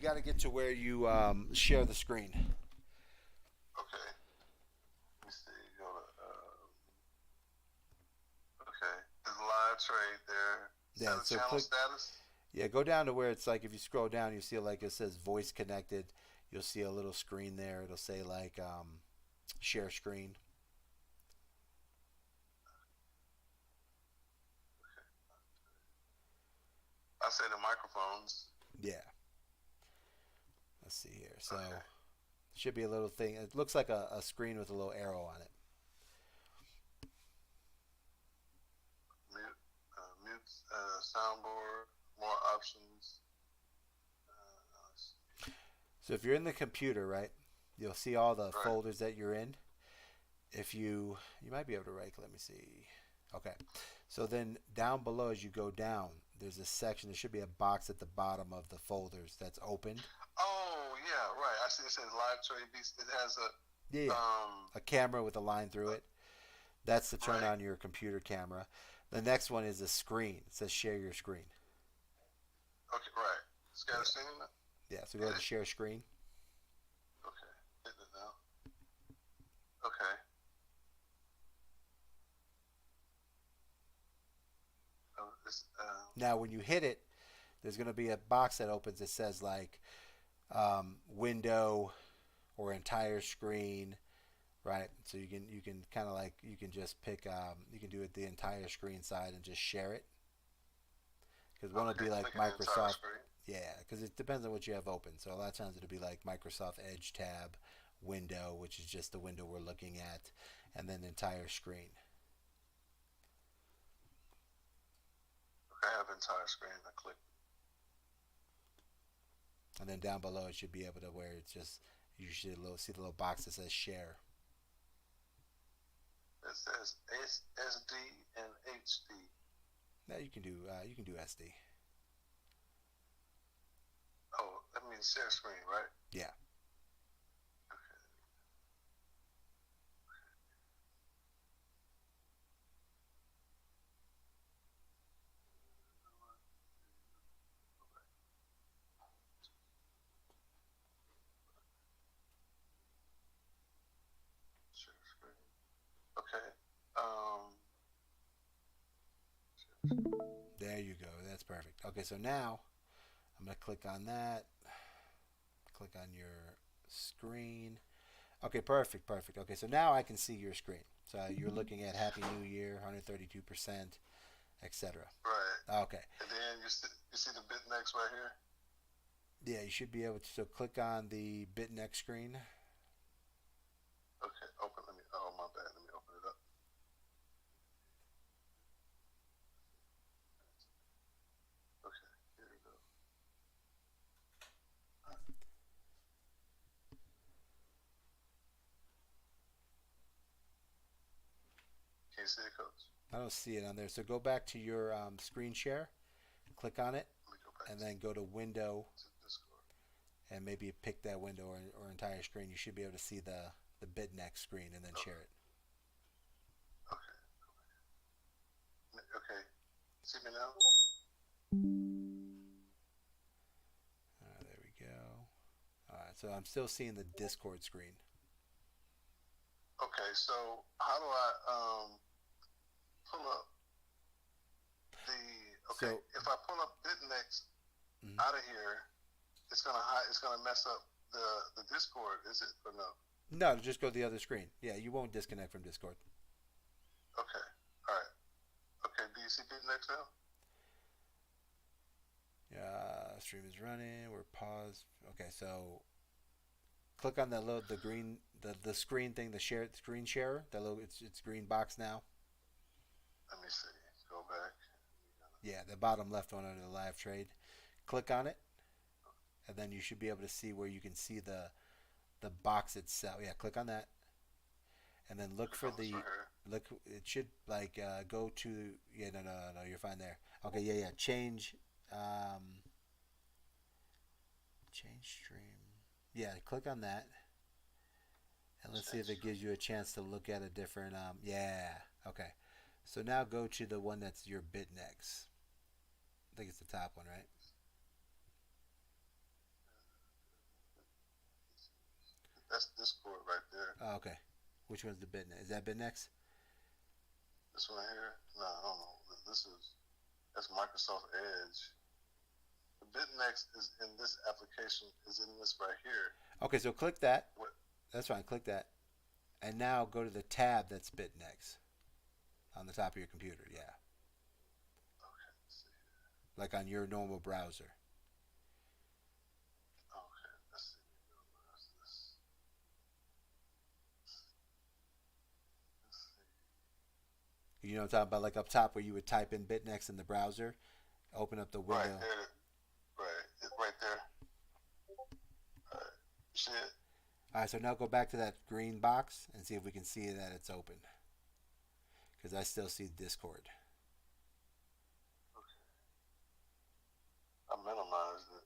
You got to get to where you share the screen. Okay. Let me see. Go to, okay. There's a live trade there. Set Yeah. a So channel click. status. Yeah. Go down to where it's like if you scroll down, you see like it says voice connected. You'll see a little screen there. It'll say like share screen. I say the microphones. Yeah. Let's see here. So Okay. it should be a little thing. It looks like a screen with a little arrow on it. Mute. Mute. Soundboard. More options. Let's So if you're in the computer, right, you'll see all the right. folders that you're in. If you might be able to right. Let me see. Okay. So then down below, as you go down, there's a section. There should be a box at the bottom of the folders that's opened. Oh yeah, right. I see it says live trade. It has Yeah, yeah. A camera with a line through uh it. That's to turn right. on your computer camera. The next one is a screen. It says share your screen. Okay, right. Yeah, Scatter screen. yeah. So go Hit ahead and it. share screen. Okay. Hit it now. Okay. Now, when you hit it, there's going to be a box that opens that says like window or entire screen, right? So you can kind of like you can just pick you can do it the entire screen side and just share it because one will okay. be like Clicking the entire Microsoft, screen. yeah, because it depends on what you have open. So a lot of times it'll be like Microsoft Edge tab, window, which is just the window we're looking at, and then entire screen. Okay, I have entire screen. I click. And then down below it should be able to where it's just you should see the little box that says share. It says SD and HD. Now you can do SD. Oh, that means share screen, right? Yeah. Share screen. Okay. There you go. That's perfect. Okay, so now I'm gonna click on that. Click on your screen. Okay, perfect, perfect. Okay, so now I can see your screen. So you're looking at Happy New Year, 132%, etc. Right. Okay. And then you see the bit next right here. Yeah, you should be able to so click on the BitNext screen. Okay. Open. Let me. Oh my bad. Let me open it up. Okay. Here we go. Can you see it, Coach? I don't see it on there. So go back to your screen share, click on it, Let me go back and then go to Window to Discord. and maybe pick that window or entire screen. You should be able to see the BitNext screen and then share Okay. it. Okay. Okay. See me now? There we go. All right, so I'm still seeing the Discord screen. Okay. So how do I pull up the? Okay. So If I pull up BitNext mhm. out of here, it's gonna hide. It's gonna mess up the Discord. Is it or no? No, just go to the other screen. Yeah, you won't disconnect from Discord. Okay. All right. Okay. Do you see BitNext now? Stream is running. We're paused. Okay, so click on the green the screen thing, the share screen sharer. The little it's green box now. Let me see. Go back. Yeah, the bottom left one under the live trade. Click on it, and then you should be able to see where you can see the box itself. Yeah, click on that, and then look Click for on this the right here. look. It should like go to yeah no you're fine there. Okay, yeah, change change stream. Yeah, click on that, and let's see if Change it gives you a chance to look at a different yeah, okay. So now go to the one that's your BitNext. I think it's the top one, right? That's Discord right there. Oh, okay. Which one's the BitNex? Is that BitNex? This one here. No, I don't know. That's Microsoft Edge. The BitNext is in this application. Is in this right here. Okay, so click that. What? That's fine. Click that, and now go to the tab that's BitNex on the top of your computer. Yeah, Okay. Let's see. like on your normal browser. Okay. Let's see. Where's this? Let's see. You know what I'm talking about? Like up top where you would type in BitNex in the browser, open up the Right window. there. Right. It's right there. All right. You see it? All right, so now go back to that green box and see if we can see that it's open. Because I still see Discord. Okay. I minimized it.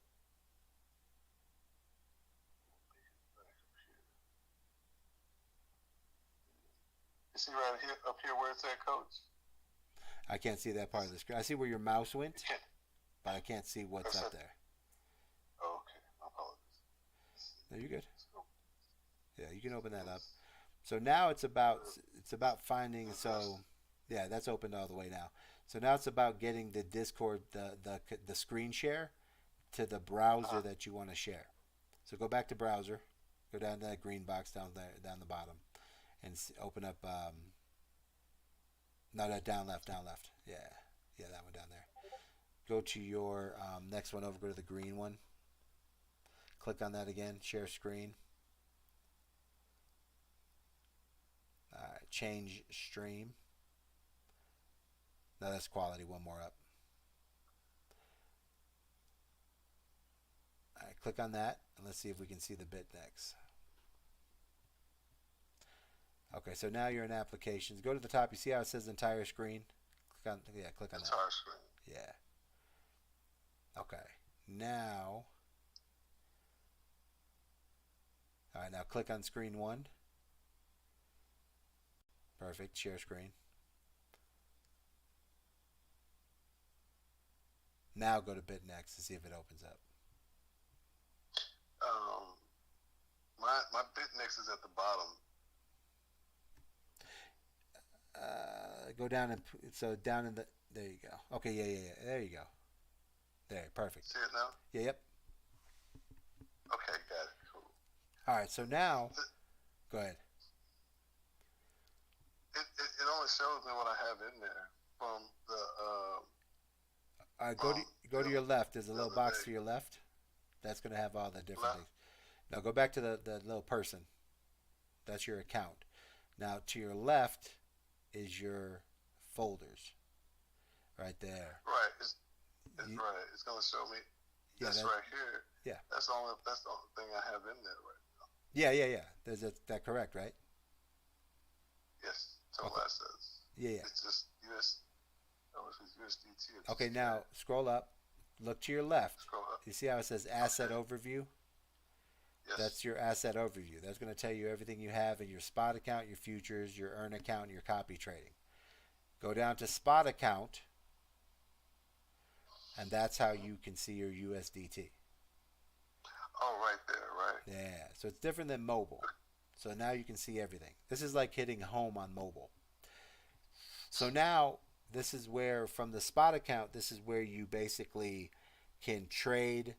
You see right here, up here where it's at, Coach? I can't see that part of the screen. I see where your mouse You went, can't. but I can't see what's That's up it. there. Oh, okay. My apologies. Let's see. No, you're good. Let's go. Yeah, you can open that up. This- So now it's about finding. So yeah, that's opened all the way now. So now it's about getting the Discord, the screen share to the browser that you want to share. So go back to browser, go down to that green box down there, down the bottom, and open up. No, down left, down left. Yeah, yeah, that one down there. Go to your next one over. Go to the green one. Click on that again. Share screen. Change stream. No, that's quality. One more up. All right, click on that, and let's see if we can see the BitNex. Okay, so now you're in applications. Go to the top. You see how it says entire screen? Click on that. Entire screen. Yeah. Okay. Now. All right, now click on screen one. Perfect. Share screen. Now go to BitNex to see if it opens up. My BitNext is at the bottom. Go down and so down in the. There you go. Okay, yeah. There you go. There, perfect. See it now? Yeah, yep. Okay, got it. Cool. All right, so now, go ahead. It only shows me what I have in there from the. All right, go to your left. There's a little other box day. to your left. That's gonna have all the different Left? things. Now go back to the little person. That's your account. Now to your left is your folders. Right there. Right. It's You- right. It's gonna show me Yeah, this that, right here. yeah. That's the only thing I have in there right now. yeah. There's that correct, right? Yes. Total Okay. assets. Yeah. It's just US. Oh, it's USDT. It's Okay, just- now scroll up. Look to your left. Scroll up. You see how it says asset overview? Yes. That's your asset overview. That's going to tell you everything you have in your spot account, your futures, your earn account, and your copy trading. Go down to spot account, and that's how you can see your USDT. Oh, right there. Right. Yeah, so it's different than mobile. So now you can see everything. This is like hitting home on mobile. So now this is where, from the spot account, this is where you basically can trade.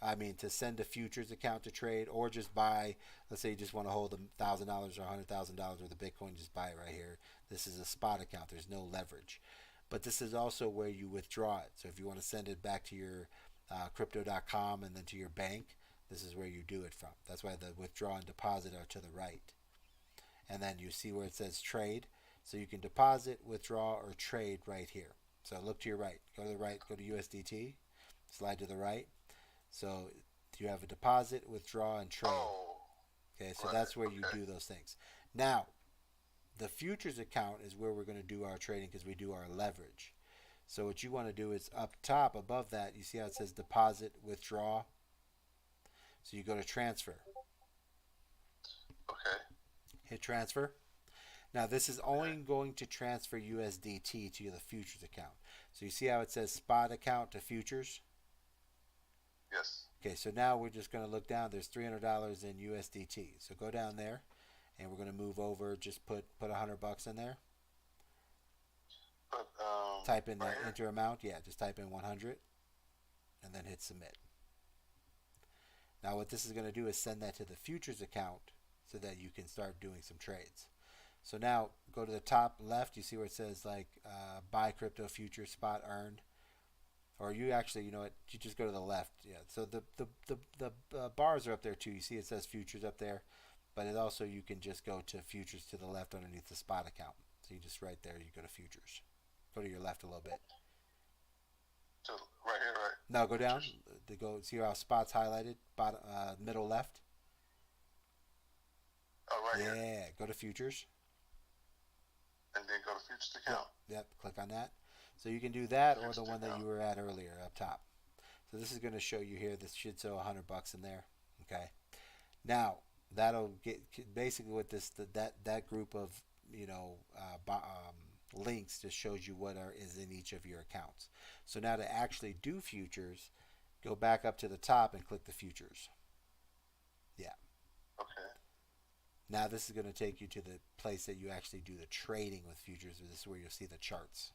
I mean, to send a futures account to trade, or just buy. Let's say you just want to hold $1,000 or $100,000 worth of Bitcoin, just buy it right here. This is a spot account. There's no leverage. But this is also where you withdraw it. So if you want to send it back to your crypto.com and then to your bank, this is where you do it from. That's why the withdraw and deposit are to the right. And then you see where it says trade. So you can deposit, withdraw, or trade right here. So look to your right. Go to the right. Go to USDT. Slide to the right. So you have a deposit, withdraw, and trade. Oh. Okay, so Right, that's where you okay. do those things. Now, the futures account is where we're going to do our trading because we do our leverage. So what you want to do is up top above that, you see how it says deposit, withdraw. So you go to transfer. Okay. Hit transfer. Now this is only going to transfer USDT to the futures account. So you see how it says spot account to futures? Yes. Okay, so now we're just going to look down. There's $300 in USDT. So go down there, and we're going to move over. Just put $100 in there. But Type in right that here. enter amount. Yeah, just type in 100, and then hit submit. Now what this is going to do is send that to the futures account so that you can start doing some trades. So now go to the top left. You see where it says like buy crypto futures spot earned, or you actually, you know what? You just go to the left. Yeah. So the bars are up there too. You see it says futures up there, but it also you can just go to futures to the left underneath the spot account. So you just right there you go to futures. Go to your left a little bit. To right here, right? Now go down. Futures. Go see how spots highlighted. Bottom middle left. Oh, right here. Yeah. Go to futures. And then go to futures account. Yep. Click on that. So you can do that or the Futures one that account. you were at earlier up top. So this is going to show you here. This should show $100 in there. Okay. Now that'll get basically what that group of links just shows you what is in each of your accounts. So now to actually do futures, go back up to the top and click the futures. Yeah. Okay. Now this is going to take you to the place that you actually do the trading with futures. This is where you'll see the charts.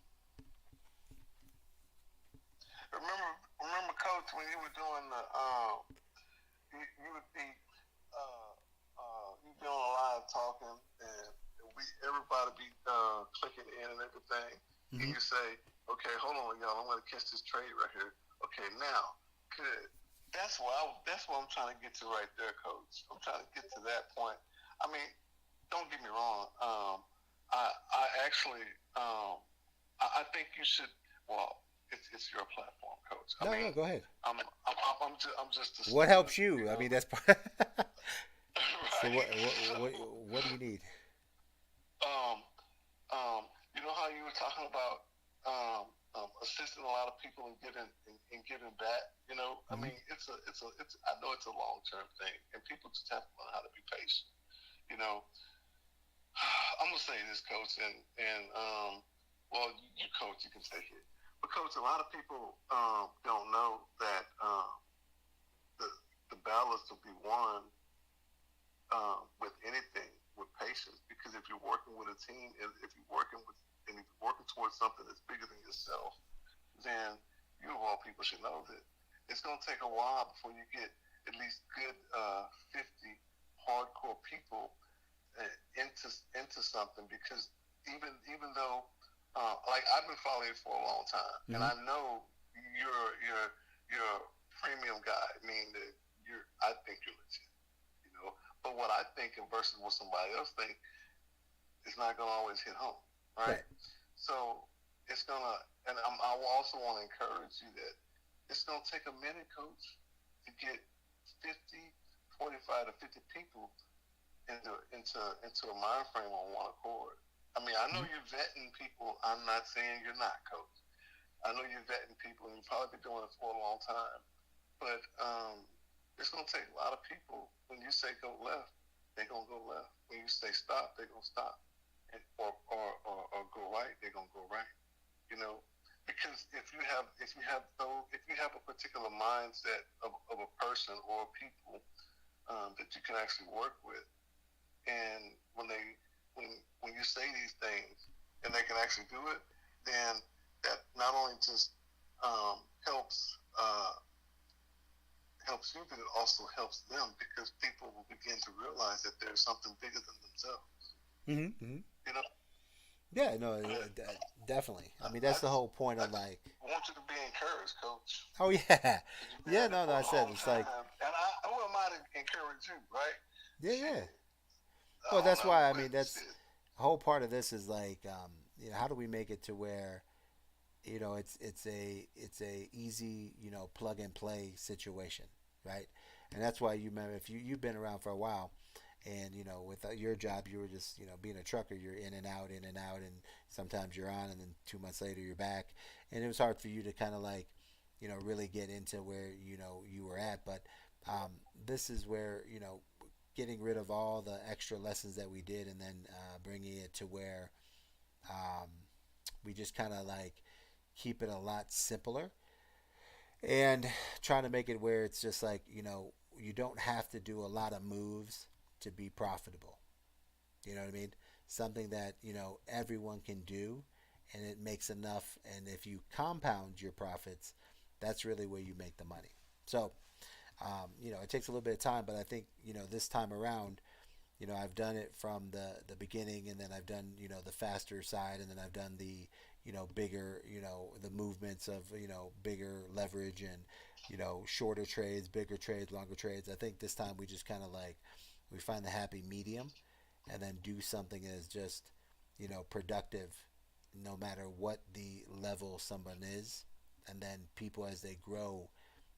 Remember, Coach, when you were doing the you would be you'd be on a live talking, and everybody be clicking in and everything. Mm-hmm. And you say, okay, hold on, y'all, I'm going to catch this trade right here. Okay, now, good. That's what I'm trying to get to right there, Coach. I'm trying to get to that point. I mean, don't get me wrong. I actually I think you should. Well, it's your platform, Coach. I mean, No, go ahead. I'm just a What helps student, you? I know? mean, that's part. So Right. what do you need? um, you know how you were talking about assisting a lot of people in giving back. You know, I mean, it's I know it's a long term thing, and people just have to learn how to be patient. You know, I'm gonna say this, Coach, and well, you coach, you can say it, but Coach, a lot of people don't know that the battle is to be won with anything with patience, because if you're working with a team, if you're working towards something that's bigger than yourself, then you of all people should know that it's going to take a while before you get at least good 50 hardcore people into something, because even though like I've been following you for a long time, and I know you're a premium guy, meaning that I think you're legit, you know. But what I think versus what somebody else think is not going to always hit home, right? So it's gonna, and I also want to encourage you that it's gonna take a minute, Coach, to get 45 to 50 people into a mind frame on one accord. I mean, I know you're vetting people. I'm not saying you're not, Coach. I know you're vetting people, and you've probably been doing it for a long time. But it's gonna take a lot of people. When you say go left, they're gonna go left. When you say stop, they're gonna stop. And, or go right, they're gonna go right. You know, because if you have a particular mindset of a person or people that you can actually work with, and when you say these things and they can actually do it, then that not only just helps you, but it also helps them, because people will begin to realize that there's something bigger than themselves. Mm-hmm. You know. Yeah, no, definitely. I mean, that's the whole point of like. I want you to be encouraged, Coach. Oh yeah, yeah. No, I said it's like. And who am I to encourage you, right? Yeah. Well, that's why I mean that's the whole part of this is like, how do we make it to where, it's a easy, plug and play situation, right? And that's why you remember if you've been around for a while. And with your job, you were just being a trucker. You're in and out, and sometimes you're on, and then 2 months later you're back. And it was hard for you to kind of like, really get into where you were at. But this is where getting rid of all the extra lessons that we did, and then bringing it to where we just kind of like keep it a lot simpler. and trying to make it where it's just like, you don't have to do a lot of moves to be profitable. You know what I mean? Something that, everyone can do, and it makes enough. And if you compound your profits, that's really where you make the money. So, it takes a little bit of time, but I think, this time around, I've done it from the beginning, and then I've done, the faster side, and then I've done the, bigger, the movements of, bigger leverage and, shorter trades, bigger trades, longer trades. I think this time we just kind of like, we find the happy medium, and then do something that is just, productive no matter what the level someone is. And then people, as they grow,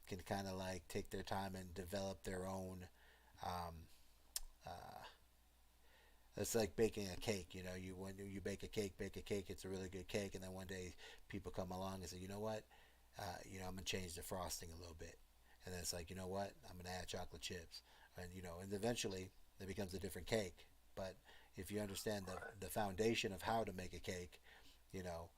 can kind of like take their time and develop their own. Um, uh, it's like baking a cake. When you bake a cake, it's a really good cake, and then one day people come along and say, you know what, I'm gonna change the frosting a little bit, and then it's like, you know what, I'm gonna add chocolate chips, and eventually it becomes a different cake. But if you understand Right. the foundation of how to make a cake, you know,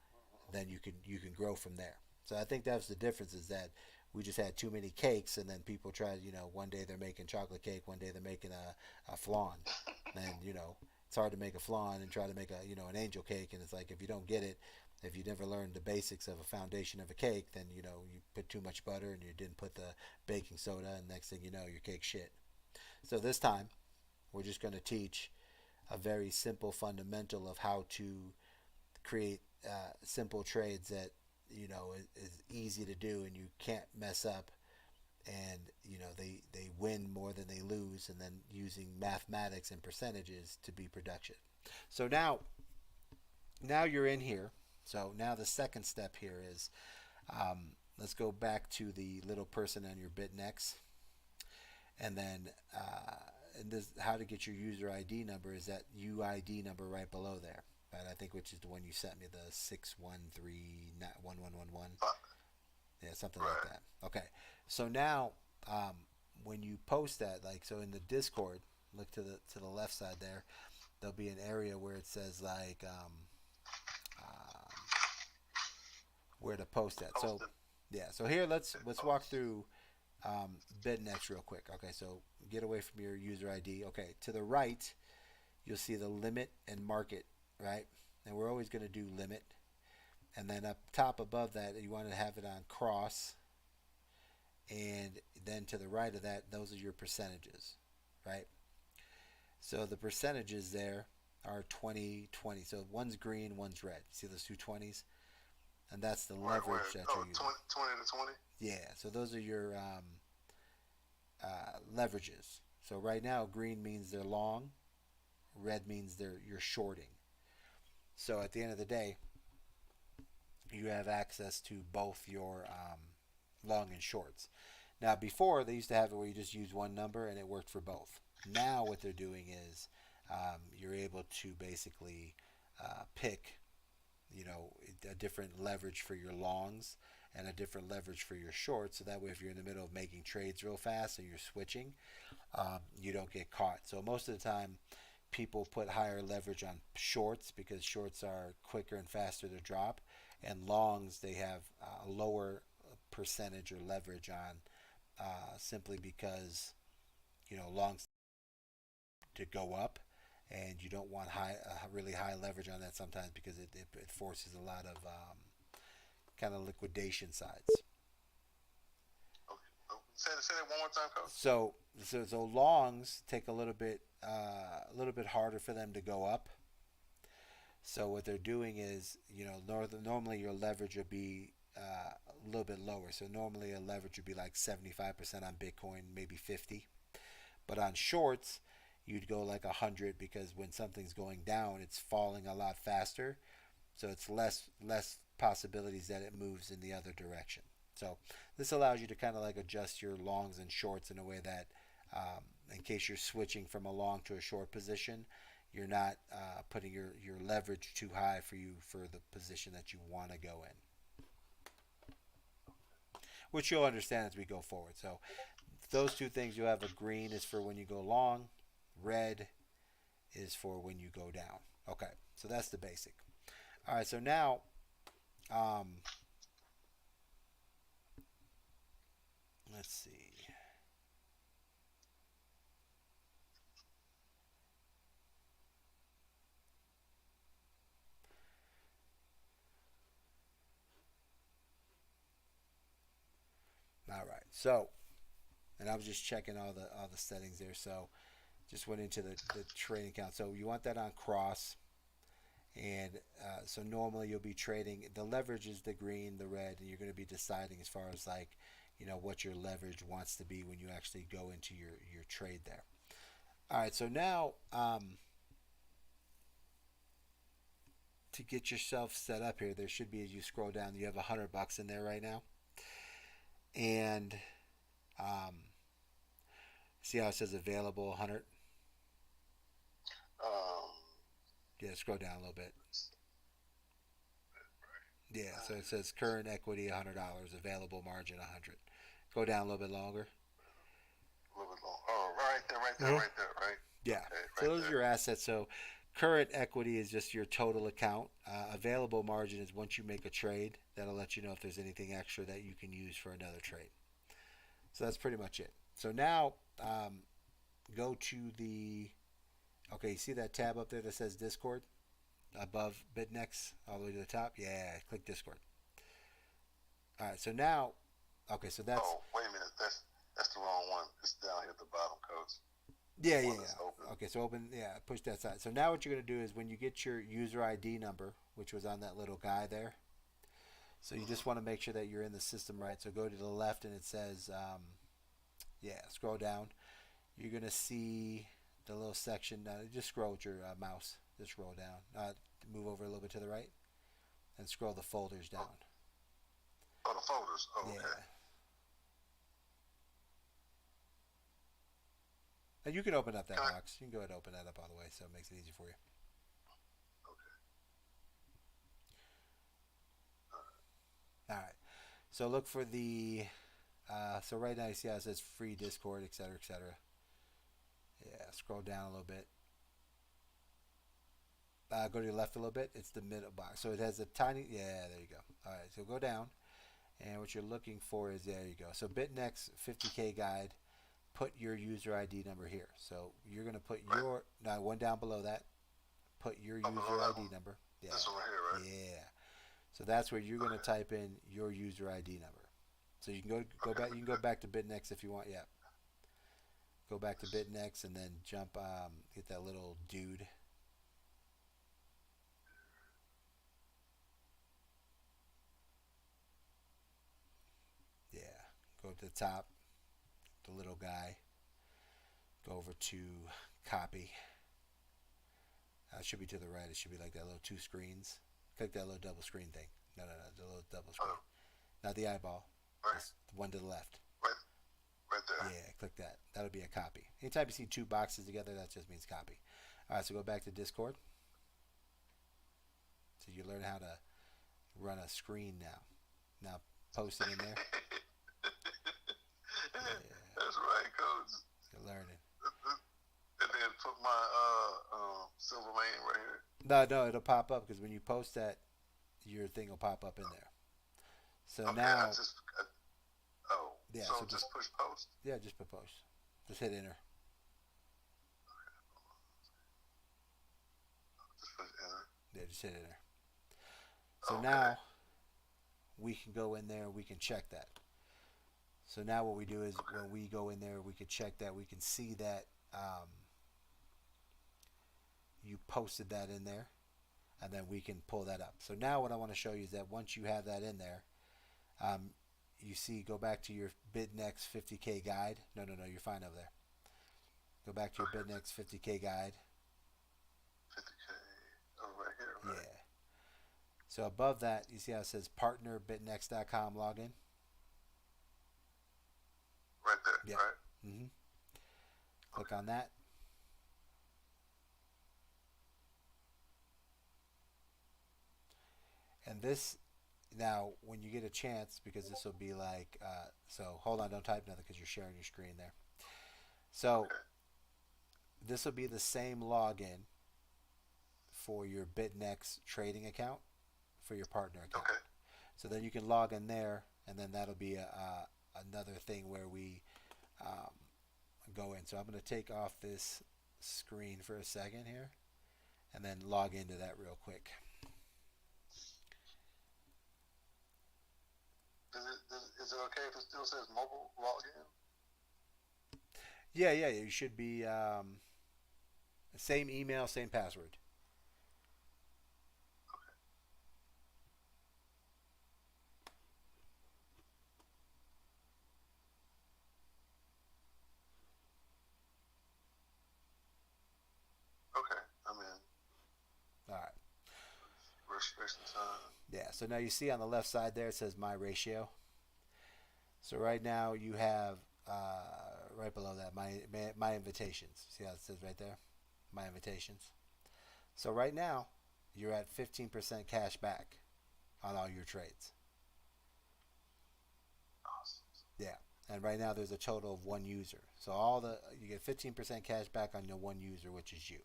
then you can grow from there. So I think that's the difference, is that we just had too many cakes, and then people try. One day they're making chocolate cake, one day they're making a flan, and it's hard to make a flan and try to make an angel cake, and it's like, if you don't get it, if you never learned the basics of a foundation of a cake, then you put too much butter and you didn't put the baking soda, and next thing you know, your cake's shit. So this time we're just going to teach a very simple fundamental of how to create simple trades that is easy to do and you can't mess up, and they win more than they lose, and then using mathematics and percentages to be production. So now you're in here. So now the second step here is, let's go back to the little person on your BitNex, and then and this, how to get your user ID number is that UID number right below there. Right, I think, which is the one you sent me, the 6131111. Yeah, something like Right. that. Okay, so now, when you post that, like, so in the Discord, look to the left side there. There'll be an area where it says like, where to post that. So Posted. yeah, so here let's walk Post. through, BitNext real quick. Okay, so get away from your user ID. Okay, to the right, you'll see the limit and market, right? And we're always going to do limit. And then up top above that, you want to have it on cross. And then to the right of that, those are your percentages, right? So the percentages there are 20, 20. So one's green, one's red. See those two 20s? And that's the Right. leverage Where? that you're Oh, using. 20, 20 to 20. Yeah, so those are your, leverages. So right now, green means they're long, red means you're shorting. So at the end of the day, you have access to both your, long and shorts. Now, before, they used to have it where you just use one number and it worked for both. Now, what they're doing is, you're able to basically, pick, a different leverage for your longs and a different leverage for your shorts. So that way, if you're in the middle of making trades real fast and you're switching, you don't get caught. So most of the time, people put higher leverage on shorts because shorts are quicker and faster to drop, and longs they have a lower percentage or leverage on, simply because longs to go up, and you don't want really high leverage on that sometimes because it forces a lot of, kind of liquidation sides. Okay. Oh, say that one more time, coach. So longs take a little bit harder for them to go up. So what they're doing is, normally your leverage would be, a little bit lower. So normally a leverage would be like 75% on Bitcoin, maybe 50. But on shorts, you'd go like 100, because when something's going down, it's falling a lot faster. So it's less possibilities that it moves in the other direction. So this allows you to kind of like adjust your longs and shorts in a way that, in case you're switching from a long to a short position, you're not, putting your leverage too high for you for the position that you want to go in, which you'll understand as we go forward. So those two things, you have a green is for when you go long, red is for when you go down. Okay, so that's the basic. All right, so now, um, Let's see. All right. So, and I was just checking all the settings there. So, just went into the trading account. So you want that on cross, and so normally you'll be trading. The leverage is the green, the red, and you're going to be deciding as far as like, what your leverage wants to be when you actually go into your trade there. All right. So now, to get yourself set up here, there should be, as you scroll down, you have $100 in there right now, and um, see how it says available 100. Um, Yeah, scroll down a little bit. Yeah, so it says current equity $100, available margin 100. Go down a little bit longer. a little bit long. Oh, right there, right there, Uh-huh. right there, right. Yeah, Okay, so right those are there. your assets. So current equity is just your total account. Available margin is once you make a trade, that'll let you know if there's anything extra that you can use for another trade. So that's pretty much it. So now go to the, okay, you see that tab up there that says Discord above BitNex all the way to the top? Yeah, click Discord. All right, so now, okay, so that's, Oh, wait a minute. That's the wrong one. It's down here at the bottom, coach. yeah, The yeah, one that's open. yeah. Okay, so open, yeah, push that side. So now what you're going to do is when you get your user ID number, which was on that little guy there, so you Mm-hmm. just want to make sure that you're in the system right. So go to the left and it says, yeah, scroll down. You're going to see the little section. Just scroll with your mouse. Just scroll down. Move over a little bit to the right and scroll the folders down. Oh, oh, the folders. Oh, Yeah. okay. And you can open up that Can I? box. You can go ahead and open that up all the way so it makes it easy for you. Okay. All right. So look for the, so right now you see how it says free Discord, etc., etc. Yeah, scroll down a little bit. Go to your left a little bit. It's the middle box. So it has a tiny, yeah, there you go. All right, so go down. And what you're looking for is, there you go. So BitNex 50K guide, put your user ID number here. So you're going to put Right. your, now one down below that, put your Oh, below user that ID one. number. Yeah, This one right here, right? yeah. So that's where you're going to Okay. type in your user ID number. So you can go Okay. back. You can go back to BitNex if you want. Yeah, go back to BitNex and then jump. Get that little dude. Yeah, go to the top. The little guy. Go over to copy. It should be to the right. It should be like that little two screens. Click that little double screen thing. No, no, no. The little double screen. Oh, Not the eyeball. right, It's the one to the left. right, right there. Yeah, click that. That'll be a copy. Anytime you see two boxes together, that just means copy. All right, so go back to Discord. So you learn how to run a screen now. Now post it in there. Yeah, That's right, coach. you're learning. And then put my silver man right here. No, no, it'll pop up because when you post that, your thing will pop up in there. So Okay, I now, just. Oh, yeah, so so just push post. yeah, just put post. Just hit enter. Just push enter. Yeah, just hit enter. So Okay. now we can go in there and we can check that. So now what we do is Okay. when we go in there, we can check that. We can see that you posted that in there, and then we can pull that up. So now what I want to show you is that once you have that in there, um, you see, go back to your BitNex 50K guide. No, no, no, you're fine over there. Go back to your Okay. BitNex 50K guide. 50K. Oh, right here, right? Yeah. So above that, you see how it says partner bitnex.com login? Right there, Yep. right? Mm-hmm. Click on that. And this, now, when you get a chance, because this will be like, so hold on, don't type nothing because you're sharing your screen there. So Okay. this will be the same login for your BitNex trading account for your partner account. Okay. So then you can log in there, and then that'll be a another thing where we um, go in. So I'm going to take off this screen for a second here and then log into that real quick. Is it okay if it still says mobile login? Yeah, you should be same email, same password. Okay, I'm in. All right. Registration time. Yeah. So now you see on the left side there it says my ratio. So right now you have right below that my invitations. See how it says right there, my invitations. So right now you're at 15% cash back on all your trades. Awesome. Yeah. And right now there's a total of one user. So all the you get 15% cash back on your one user, which is you.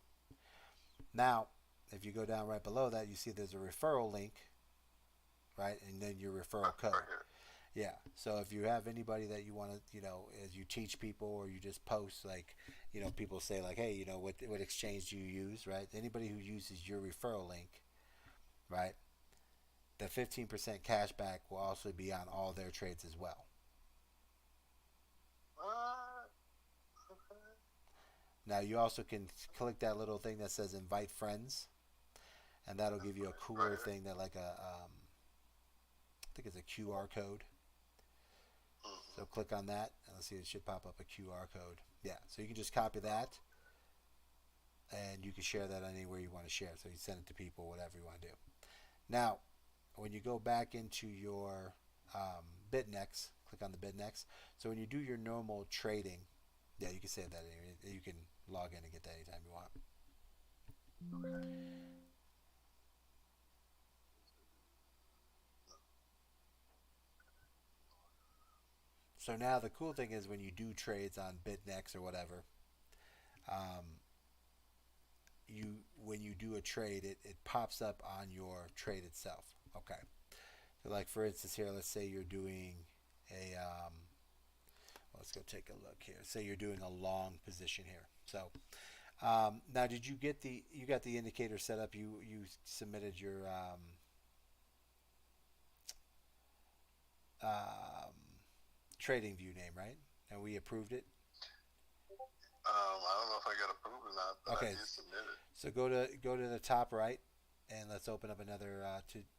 Now, if you go down right below that, you see there's a referral link, right? And then your referral code. Right here. Yeah. So if you have anybody that you want to, as you teach people or you just post, like, people say like, hey, what exchange do you use, right? Anybody who uses your referral link, right? The 15% cash back will also be on all their trades as well. What? Okay. Now you also can click that little thing that says invite friends, and that'll give you a cooler Right. thing that like I think it's a QR code. So Mm-hmm. click on that, and let's see, it should pop up a QR code. Yeah, so you can just copy that, and you can share that anywhere you want to share. So you send it to people, whatever you want to do. Now, when you go back into your BitNex, click on the BitNex. So when you do your normal trading, yeah, you can save that. You can log in and get that anytime you want. Okay. So now the cool thing is when you do trades on BitNex or whatever, um, you when you do a trade, it pops up on your trade itself. Okay. So like for instance here, let's say you're doing a let's go take a look here. Say you're doing a long position here. So now, did you got the indicator set up? You submitted your um, trading view name, right? And we approved it. I don't know if I got approved or not, but I Okay, did submit it. so go to the top right, and let's open up another.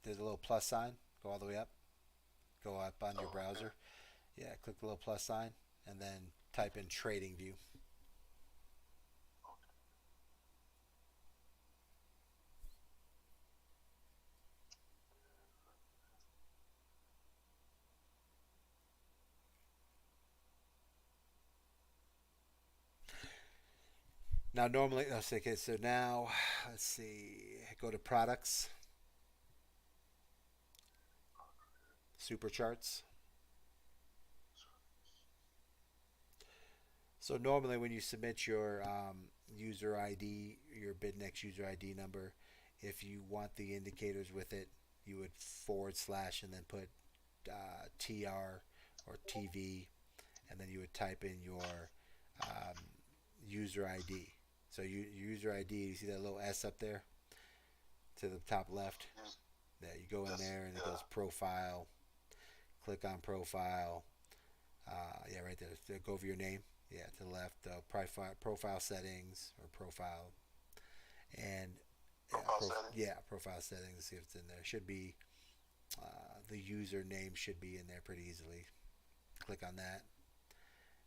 There's a little plus sign. Go all the way up. Go up on your Oh, okay. browser. Yeah, click the little plus sign, and then type in trading view. Now, normally, let's see. Okay, so now, let's see. Go to products, super charts. So normally, when you submit your user ID, your BidNext user ID number, if you want the indicators with it, you would forward slash and then put TR or TV, and then you would type in your um, user ID. So user ID, you see that little S up there to the top left? Yes. Yeah, you go in Yes. there and it Yeah. goes profile. Click on profile. Yeah, right there. So go over your name. Yeah, to the left. Profile settings or profile and Profile settings. yeah, profile settings. See if it's in there. Should be the username should be in there pretty easily. Click on that,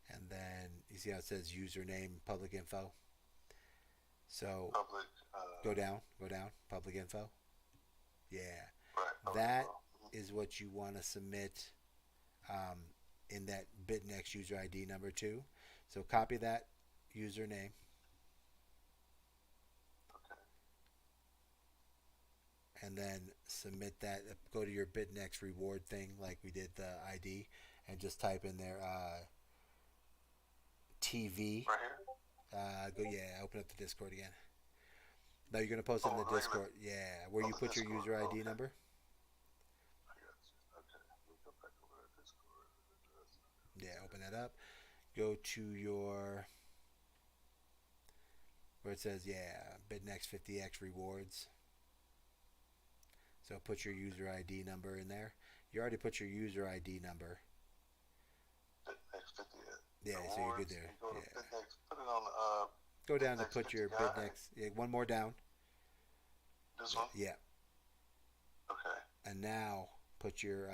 and then you see how it says username public info. So Public. go down, public info. Yeah, Right. Public that info. Mm-hmm. is what you want to submit um, in that BitNext user ID number two. So copy that username Okay. and then submit that. Go to your BitNext reward thing like we did the ID and just type in there TV. Right here. Open up the Discord again. No, you're gonna post it in Oh, the regular. Discord. Yeah, where Oh, you the put your Discord. user ID Okay. number. I got you. Okay. Let me go back over to Discord. Yeah, open that up. Go to your where it says BitNext 50x rewards. So put your user ID number in there. You already put your user ID number. BitNext 50. Yeah, Rewards, so you're good there. you go to Yeah. BitNext, put it on Go down to BitNext put 50 your guy. BitNext. Yeah, one more down. This one? Yeah. Okay. And now put your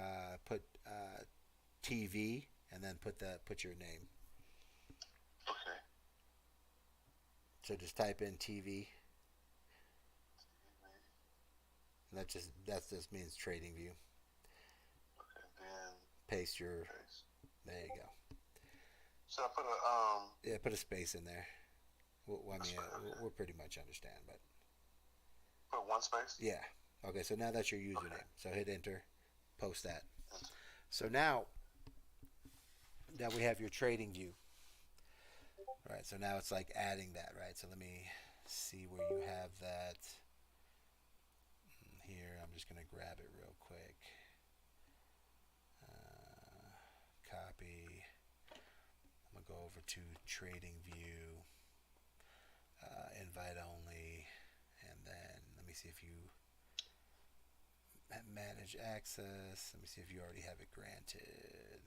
TV and then put your name. Okay. So just type in TV. That just means Trading View. Okay. Then Paste your. space. There you go. So I put a Yeah, put a space in there. I mean, okay. we'll pretty much understand, but put one space. yeah. Okay, so now that's your username. Okay. So hit enter, post that. Enter. So now we have your Trading View. All right, so now it's like adding that, right? So let me see where you have that. Here, I'm just going to grab it real quick. Copy. I'm going to go over to Trading View, invite only, and then let me see if you manage access. Let me see if you already have it granted.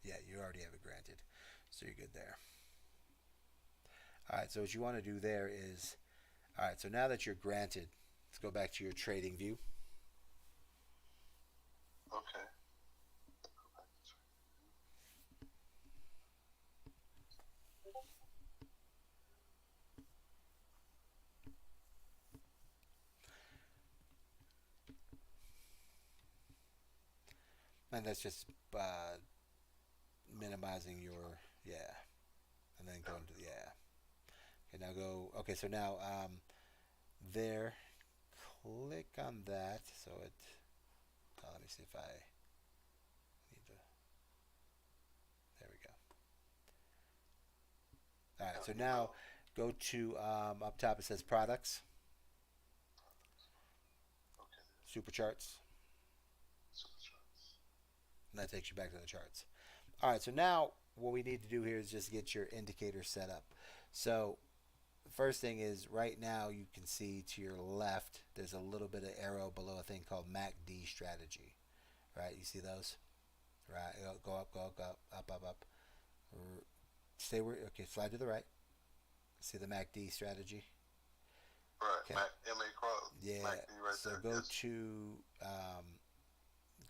Yeah, you already have it granted, so you're good there. All right, so what you want to do there is, all right, so now that you're granted, let's go back to your Trading View. Okay. And that's just minimizing your, and then go into, Okay, now go, okay, so now there, click on that, so it, let me see if I need to, there we go. Alright, so now go to, up top it says products, Okay. super charts, Super charts. and that takes you back to the charts. Alright, so now what we need to do here is just get your indicator set up. So the first thing is right now you can see to your left there's a little bit of arrow below a thing called MACD strategy. Right, you see those? Right, go up, up. Stay where, okay, slide to the right. See the MACD strategy? Right, Okay. MA cross. Yeah, MACD right so there. go Yes. to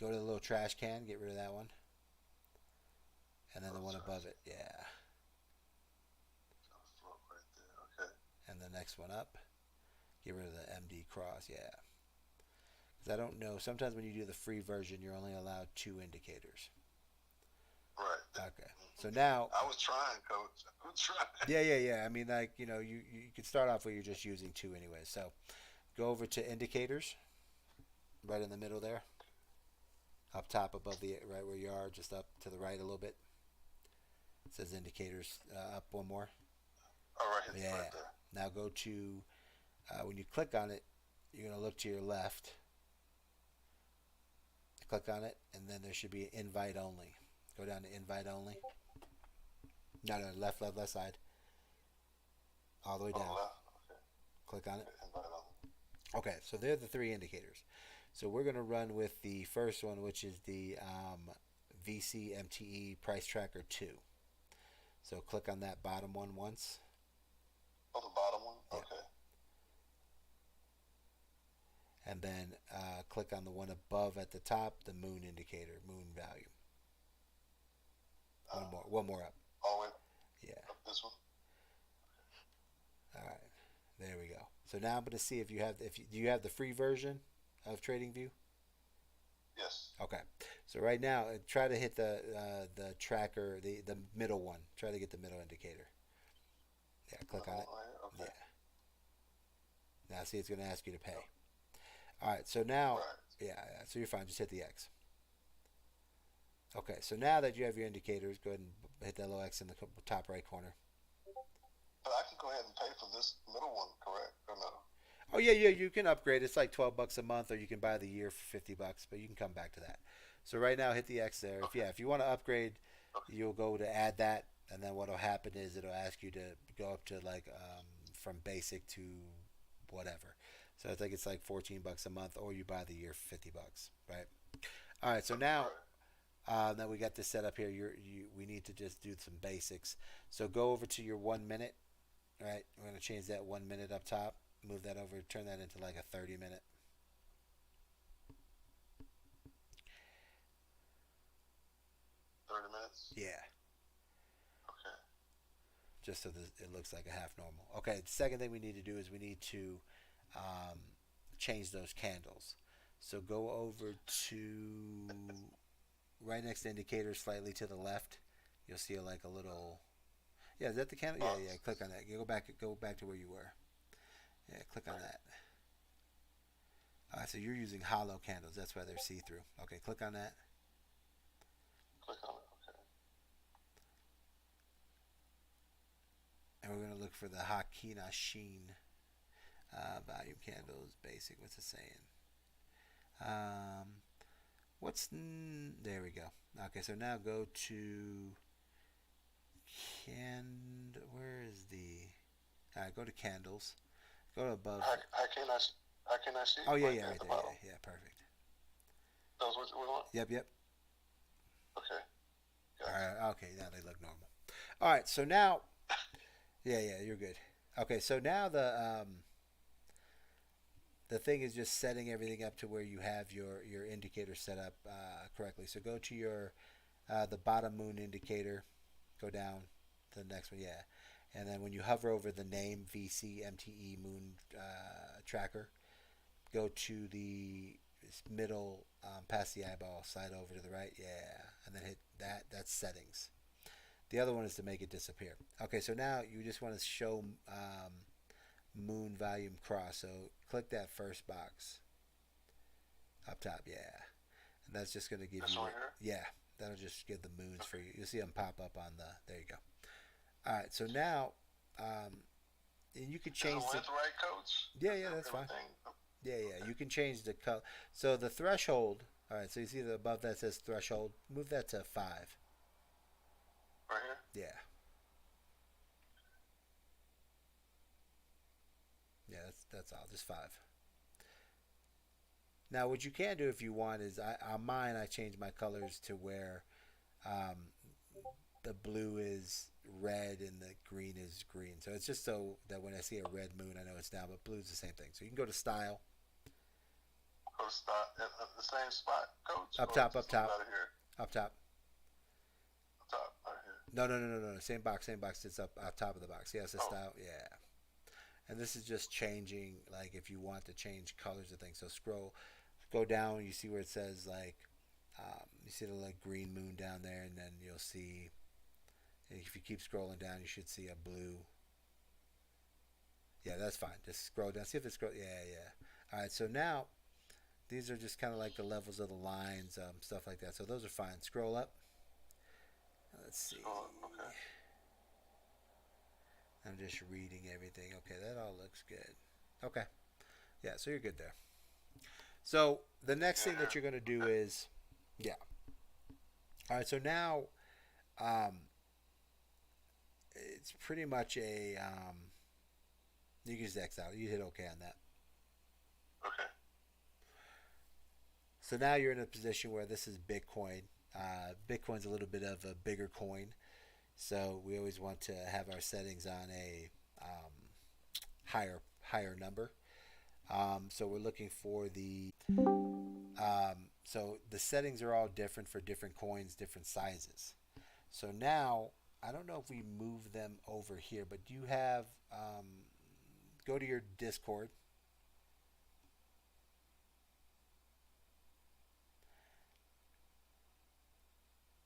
go to the little trash can, get rid of that one. And then the one above it, Right there. Okay. and the next one up, get rid of the MD cross, because I don't know, sometimes when you do the free version you're only allowed 2 indicators. Right. Okay, so now I was trying, coach. I was trying. yeah, I mean, like, you could start off where you're just using 2 anyway. So go over to indicators, right in the middle there, up top above the, right where you are, just up to the right a little bit. It says indicators, up one more. All right, it's right there. Now go to, when you click on it, you're going to look to your left. Click on it, and then there should be invite only. Go down to invite only. No, left side. All the way On down. the left. Okay. Click on it. Invite on. Okay, so they're the 3 indicators. So we're going to run with the first one, which is the VC MTE Price Tracker 2. So click on that bottom one once. Oh, the bottom one? Yeah. Okay. And then click on the one above at the top, the moon indicator, moon value. One more up. All the way Yeah. up this one? All right. There we go. So now I'm going to see if you have, do you have the free version of TradingView? Yes. Okay. So right now, try to hit the tracker, the middle one. Try to get the middle indicator. Yeah, click on it. Okay. Yeah. Now see, it's going to ask you to pay. All right. So now, Right. yeah. So you're fine. Just hit the X. Okay. So now that you have your indicators, go ahead and hit that little X in the top right corner. But I can go ahead and pay for this middle one, correct? Or no? Oh yeah, you can upgrade. It's like $12 a month, or you can buy the year for $50, but you can come back to that. So right now, hit the X there. Okay. If you want to upgrade Okay. you'll go to add that, and then what'll happen is it'll ask you to go up to like from basic to whatever. So I think it's like $14 a month, or you buy the year for $50, right? All right. So now Right. that we got this set up here, we need to just do some basics. So go over to your 1 minute. Right, we're gonna change that 1 minute up top. Move that over. Turn that into like a 30 minute. 30 minutes. Yeah, Okay. just so that it looks like a half normal. Okay. The second thing we need to do is we need to um, change those candles. So go over to right next to indicator, slightly to the left. You'll see like a little. Yeah, is that the candle? Yeah, yeah. Click on that. You go back. Go back to where you were. Yeah, click on Right. that. So you're using hollow candles. That's why they're see through. Okay, click on that. Click on it. Okay. And we're going to look for the Hakina Sheen volume candles basic. What's it saying? Um, there we go. Okay, so now go to where is the? All right, go to candles. Go to above. How can I see Oh yeah, right yeah, there right at the there. bottom? Yeah, yeah, perfect. That's what we want. Yep, yep. Okay. All Gotcha. right, okay, now they look normal. All right, so now, yeah, yeah, you're good. Okay, so now the thing is just setting everything up to where you have your indicator set up correctly. So go to your the bottom moon indicator, go down to the next one, yeah, and then when you hover over the name VCMTE moon tracker, go to the middle past the eyeball, slide over to the right, yeah, and then hit that. That's settings. The other one is to make it disappear. Okay, so now you just want to show moon volume cross. So click that first box up top, yeah. And that's just going to give This you, one here. yeah, that'll just give the moons for Okay. you. You'll see them pop up on the, there you go. All right, so now, and you could Is the change the, length right, Coach? yeah, Is yeah, that's fine. everything Yeah, yeah, you can change the color. So the threshold, all right, so you see the above that says threshold, move that to 5. right here? Yeah, yeah, that's all, just 5. Now, what you can do if you want is, on mine, I change my colors to where um, the blue is red and the green is green. So it's just so that when I see a red moon, I know it's down, but blue is the same thing. So you can go to style, Go stop at the same spot, Coach, up or top, up just a little top, out of here? up top. Up top, right here. No, no, no, no, no. Same box, same box. It's up top of the box. Yeah, it's a Oh, style. Yeah. And this is just changing, like if you want to change colors of things. So scroll, go down. You see where it says like, you see the like green moon down there, and then you'll see. If you keep scrolling down, you should see a blue. Yeah, that's fine. Just scroll down. See if it's scroll. Yeah, yeah. All right. So now these are just kind of like the levels of the lines, stuff like that. So those are fine. Scroll up. Let's see. oh, okay. I'm just reading everything. Okay, that all looks good. Okay. Yeah, so you're good there. So the next Yeah, thing that yeah. you're going to do Okay. is, yeah. All right, so now um, it's pretty much a, you can just X out. You hit OK on that. Okay. So now you're in a position where this is Bitcoin. Bitcoin's a little bit of a bigger coin. So we always want to have our settings on a higher number. So we're looking for so the settings are all different for different coins, different sizes. So now I don't know if we move them over here, but do you have go to your Discord.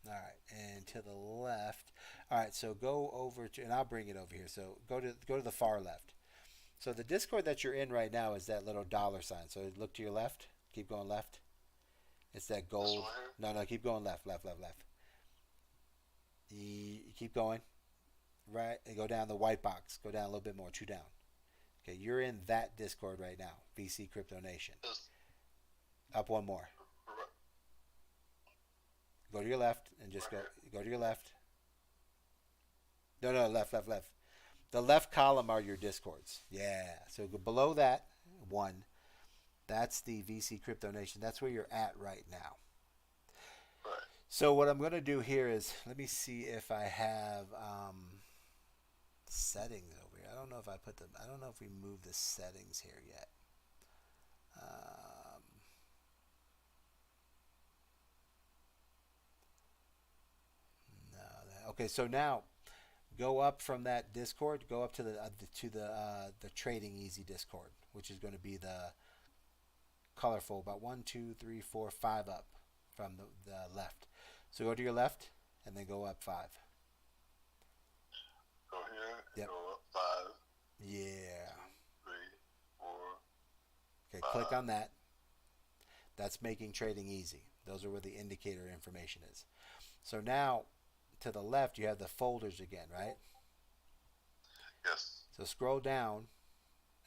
All right, and to the left. All right, so go over to, and I'll bring it over here. So go to the far left. So the Discord that you're in right now is that little dollar sign. So look to your left. Keep going left. It's that This gold. one here. No, no, keep going left, left, left, left. You keep going right, and go down the white box. Go down a little bit more. Two down. Okay, you're in that Discord right now. VC Crypto Nation. This, Up one more. right, Go to your left and just Right go to your left. No, no, left, left, left. The left column are your discords. Yeah. So go below that one. That's the VC Crypto Nation. That's where you're at right now. here. Right. So what I'm going to do here is let me see if I have settings over here. I don't know if I put them. I don't know if we moved the settings here yet. Um, no. Okay. So now go up from that Discord. Go up to the Trading Easy Discord, which is going to be the colorful. About 1, 2, 3, 4, 5 up from the left. So go to your left and then go up 5. Go here and Yep. go up 5, Yeah. 3, 4, Okay, 5. click on that. That's making trading easy. Those are where the indicator information is. So now to the left you have the folders again, right? Yes. So scroll down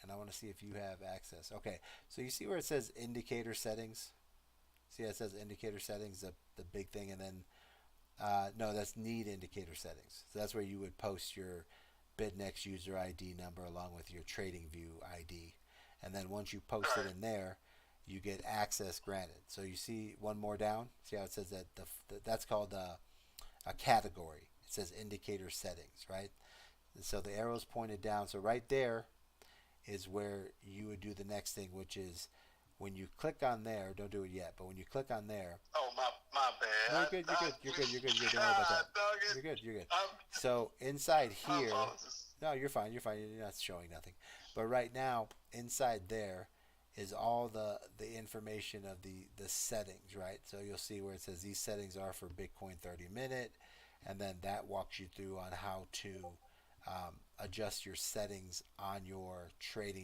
and I want to see if you have access. Okay, so you see where it says indicator settings? See how it says indicator settings, the big thing, and then no, that's need indicator settings. So that's where you would post your BidNext user ID number along with your TradingView ID. And then once you post it in there, you get access granted. So you see one more down. See how it says that that's called a category. It says indicator settings, right? And so the arrow's pointed down. So right there is where you would do the next thing, which is when you click on there. Don't do it yet, but when you click on there. Oh, my bad. No, you're good. You're good. You're good. You're good. Don't worry about that. You're good. You're good. So inside here. No, you're fine. You're fine. You're not showing nothing. But right now, inside there is all the information of the settings, right? So you'll see where it says these settings are for Bitcoin 30 minute, and then that walks you through on how to adjust your settings on your TradingView